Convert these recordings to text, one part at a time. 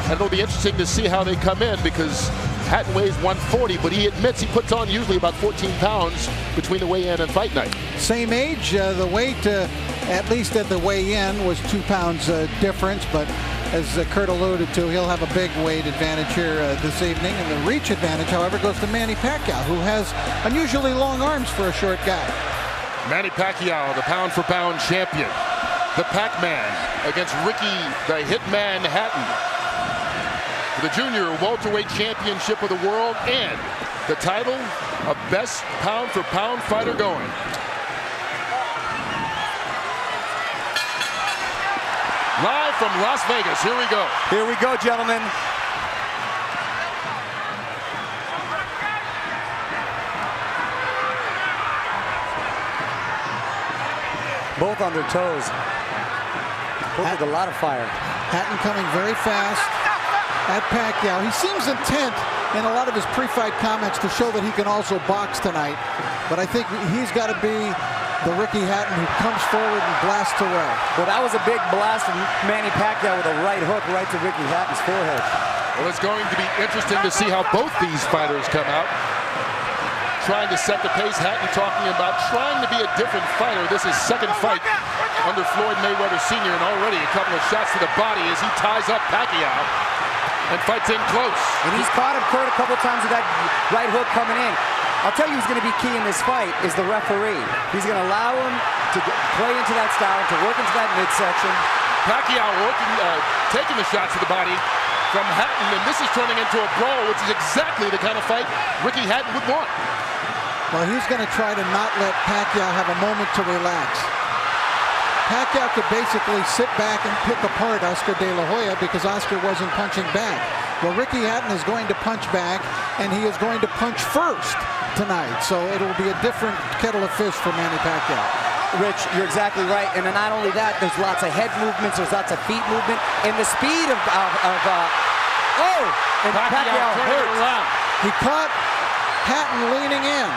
And it'll be interesting to see how they come in, because Hatton weighs 140, but he admits he puts on usually about 14 pounds between the weigh-in and fight night. Same age, the weight, at least at the weigh-in, was 2 pounds difference, but as Kurt alluded to, he'll have a big weight advantage here this evening, and the reach advantage, however, goes to Manny Pacquiao, who has unusually long arms for a short guy. Manny Pacquiao, the pound-for-pound champion. The Pac-Man against Ricky, the Hitman Hatton. The junior welterweight championship of the world and the title of best pound-for-pound fighter going. Live from Las Vegas, here we go. Here we go, gentlemen. Both on their toes. Both with a lot of fire. Hatton coming very fast at Pacquiao. He seems intent in a lot of his pre-fight comments to show that he can also box tonight. But I think he's got to be the Ricky Hatton who comes forward and blasts away. Well, that was a big blast from Manny Pacquiao with a right hook right to Ricky Hatton's forehead. Well, it's going to be interesting to see how both these fighters come out. Trying to set the pace. Hatton talking about trying to be a different fighter. This is second fight under Floyd Mayweather Sr. and already a couple of shots to the body as he ties up Pacquiao and fights in close. And he's caught him, Kurt, a couple times with that right hook coming in. I'll tell you who's going to be key in this fight is the referee. He's going to allow him to play into that style, to work into that midsection. Pacquiao taking the shots to the body from Hatton, and this is turning into a brawl, which is exactly the kind of fight Ricky Hatton would want. Well, he's going to try to not let Pacquiao have a moment to relax. Pacquiao could basically sit back and pick apart Oscar De La Hoya because Oscar wasn't punching back. Well, Ricky Hatton is going to punch back, and he is going to punch first tonight. So it'll be a different kettle of fish for Manny Pacquiao. Rich, you're exactly right. And then not only that, there's lots of head movements, there's lots of feet movement, and the speed of Pacquiao hurt. He caught Hatton leaning in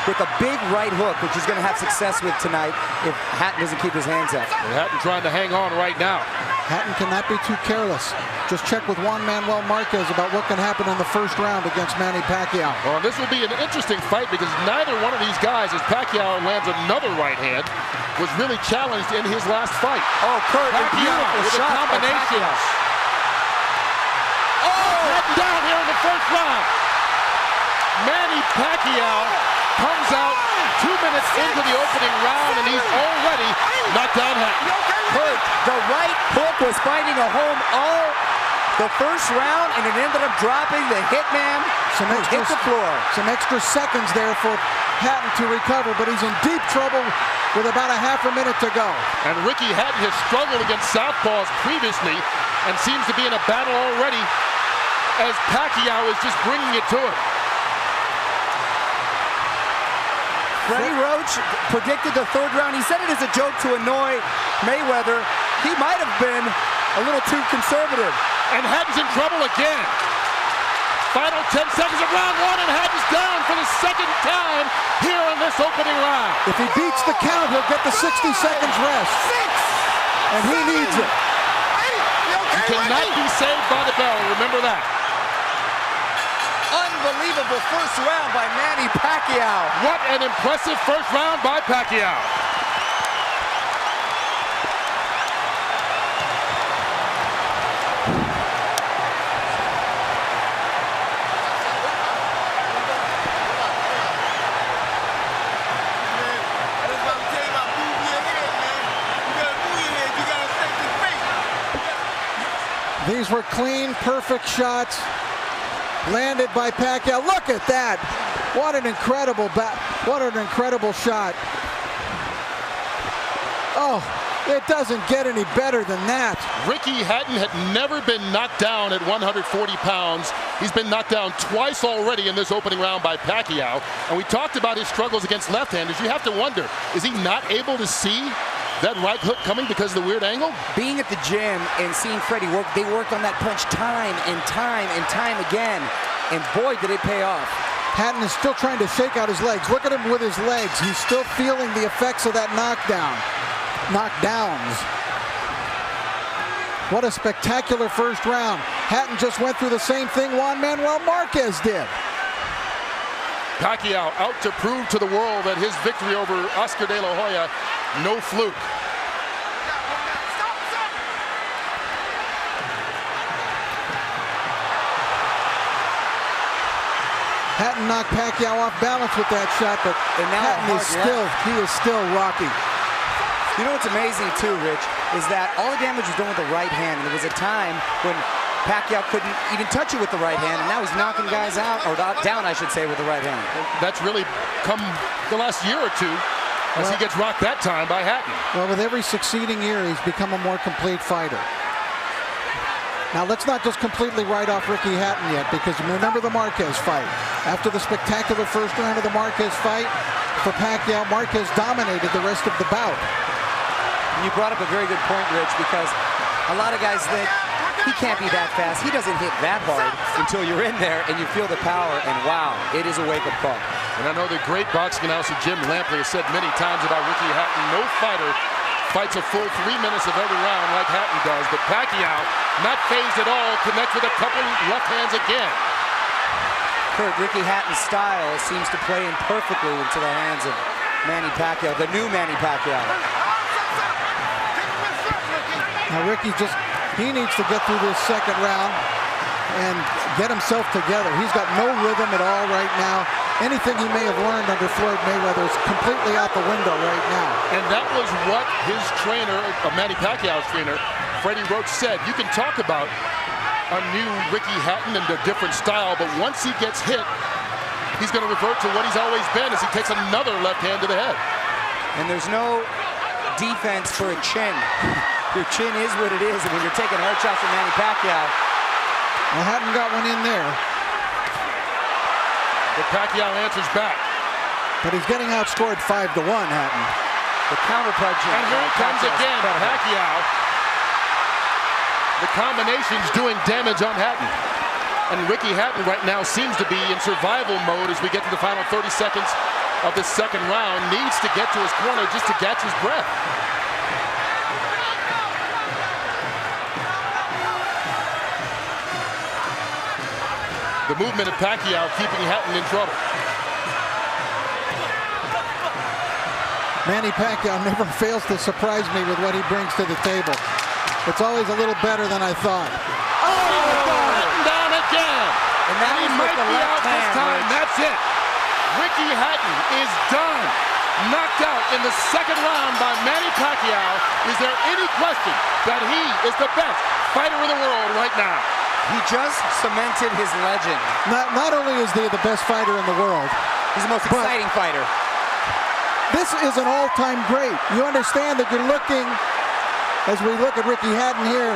with a big right hook, which he's going to have success with tonight if Hatton doesn't keep his hands up. And Hatton trying to hang on right now. Hatton cannot be too careless. Just check with Juan Manuel Marquez about what can happen in the first round against Manny Pacquiao. Well, this will be an interesting fight because neither one of these guys, as Pacquiao lands another right hand, was really challenged in his last fight. Oh, Kurt, Pacquiao with the combinations. Oh, Hatton down here in the first round. Manny Pacquiao comes out 2 minutes into the opening round, and he's already knocked down Hatton. Kurt, the right hook was finding a home all the first round, and it ended up dropping the Hitman hit the floor. Some extra seconds there for Hatton to recover, but he's in deep trouble with about a half a minute to go. And Ricky Hatton has struggled against southpaws previously and seems to be in a battle already as Pacquiao is just bringing it to him. Freddie Roach predicted the third round. He said it as a joke to annoy Mayweather. He might have been a little too conservative. And Hatton's in trouble again. Final 10 seconds of round one, and Hatton's down for the second time here in this opening round. If he beats the count, he'll get the 60 seconds rest. And he needs it. He cannot be saved by the bell, remember that. Unbelievable first round by Manny Pacquiao. What an impressive first round by Pacquiao. These were clean, perfect shots landed by Pacquiao. Look at that! What an incredible shot! Oh, it doesn't get any better than that. Ricky Hatton had never been knocked down at 140 pounds. He's been knocked down twice already in this opening round by Pacquiao. And we talked about his struggles against left-handers. You have to wonder, is he not able to see that right hook coming because of the weird angle? Being at the gym and seeing Freddie work, they worked on that punch time and time and time again. And boy, did it pay off. Hatton is still trying to shake out his legs. Look at him with his legs. He's still feeling the effects of that knockdowns. What a spectacular first round. Hatton just went through the same thing Juan Manuel Marquez did. Pacquiao out to prove to the world that his victory over Oscar De La Hoya, no fluke. Hatton knocked Pacquiao off balance with that shot, but Hatton is still rocky. You know what's amazing too, Rich, is that all the damage was done with the right hand. And there was a time when Pacquiao couldn't even touch it with the right hand, and now he's knocking guys out, or down, I should say, with the right hand. That's really come the last year or two, as he gets rocked that time by Hatton. Well, with every succeeding year, he's become a more complete fighter. Now, let's not just completely write off Ricky Hatton yet, because remember the Marquez fight. After the spectacular first round of the Marquez fight, for Pacquiao, Marquez dominated the rest of the bout. You brought up a very good point, Rich, because a lot of guys think he can't be that fast. He doesn't hit that hard until you're in there and you feel the power, and wow, it is a wake-up call. And I know the great boxing announcer Jim Lampley has said many times about Ricky Hatton, no fighter fights a full 3 minutes of every round like Hatton does, but Pacquiao, not phased at all, connects with a couple left hands again. Kurt, Ricky Hatton's style seems to play in perfectly into the hands of Manny Pacquiao, the new Manny Pacquiao. Now Ricky he needs to get through this second round and get himself together. He's got no rhythm at all right now. Anything he may have learned under Floyd Mayweather is completely out the window right now. And that was what his trainer, Manny Pacquiao's trainer, Freddie Roach, said. You can talk about a new Ricky Hatton and a different style, but once he gets hit, he's going to revert to what he's always been as he takes another left hand to the head. And there's no defense for a chin. Your chin is what it is, and when you're taking hard shots from Manny Pacquiao. Well, Hatton got one in there. But Pacquiao answers back. But he's getting outscored 5-1, Hatton. The counter-punching. And here it comes again, Pacquiao. The combination's doing damage on Hatton. And Ricky Hatton right now seems to be in survival mode as we get to the final 30 seconds of the second round. Needs to get to his corner just to catch his breath. The movement of Pacquiao keeping Hatton in trouble. Manny Pacquiao never fails to surprise me with what he brings to the table. It's always a little better than I thought. Oh, Hatton down again. And that he might be out this time. Rich. That's it. Ricky Hatton is done. Knocked out in the second round by Manny Pacquiao. Is there any question that he is the best fighter in the world right now? He just cemented his legend. Not only is he the best fighter in the world, he's the most exciting fighter. This is an all-time great. You understand that you're looking, as we look at Ricky Hatton here,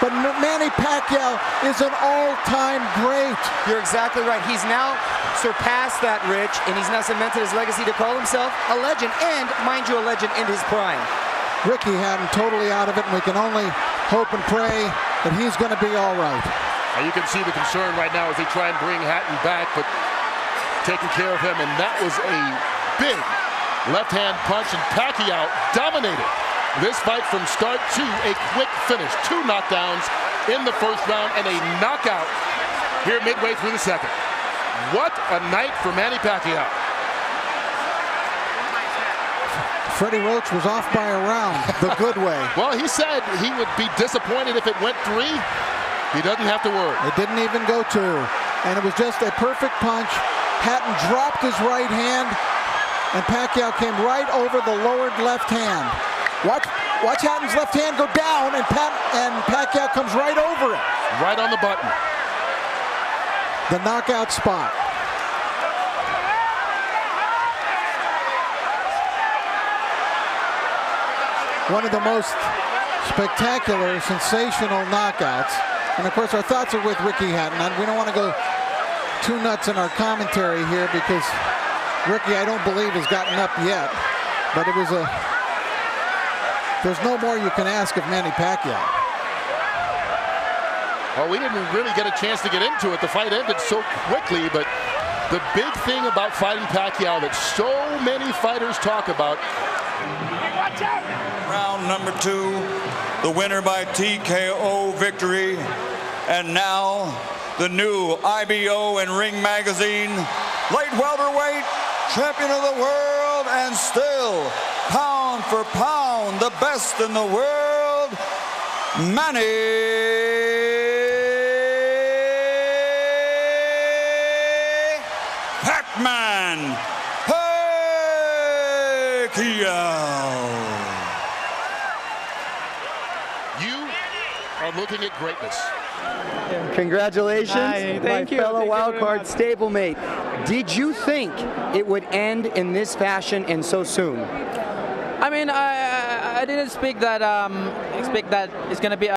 but Manny Pacquiao is an all-time great. You're exactly right. He's now surpassed that, Rich, and he's now cemented his legacy to call himself a legend, and, mind you, a legend in his prime. Ricky Hatton totally out of it, and we can only hope and pray that he's going to be all right. Now you can see the concern right now as they try and bring Hatton back, but taking care of him, and that was a big left-hand punch, and Pacquiao dominated this fight from start to a quick finish. 2 knockdowns in the first round and a knockout here midway through the second. What a night for Manny Pacquiao. Freddie Roach was off by a round, the good way. Well, he said he would be disappointed if it went 3. He doesn't have to worry. It didn't even go 2. And it was just a perfect punch. Hatton dropped his right hand, and Pacquiao came right over the lowered left hand. Watch Hatton's left hand go down, and Pacquiao comes right over it. Right on the button. The knockout spot. One of the most spectacular, sensational knockouts. And of course, our thoughts are with Ricky Hatton. We don't want to go too nuts in our commentary here because Ricky, I don't believe, has gotten up yet. But it was there's no more you can ask of Manny Pacquiao. Well, we didn't really get a chance to get into it. The fight ended so quickly, but the big thing about fighting Pacquiao that so many fighters talk about. Round number 2, the winner by TKO victory, And now, the new IBO and Ring Magazine light welterweight champion of the world, and still, pound for pound, the best in the world, Manny Pac-Man Pacquiao. You are looking at greatness. Congratulations, Thank my you. fellow Thank you wildcard very stablemate. Did you think it would end in this fashion and so soon? I mean, I didn't expect that it's going to be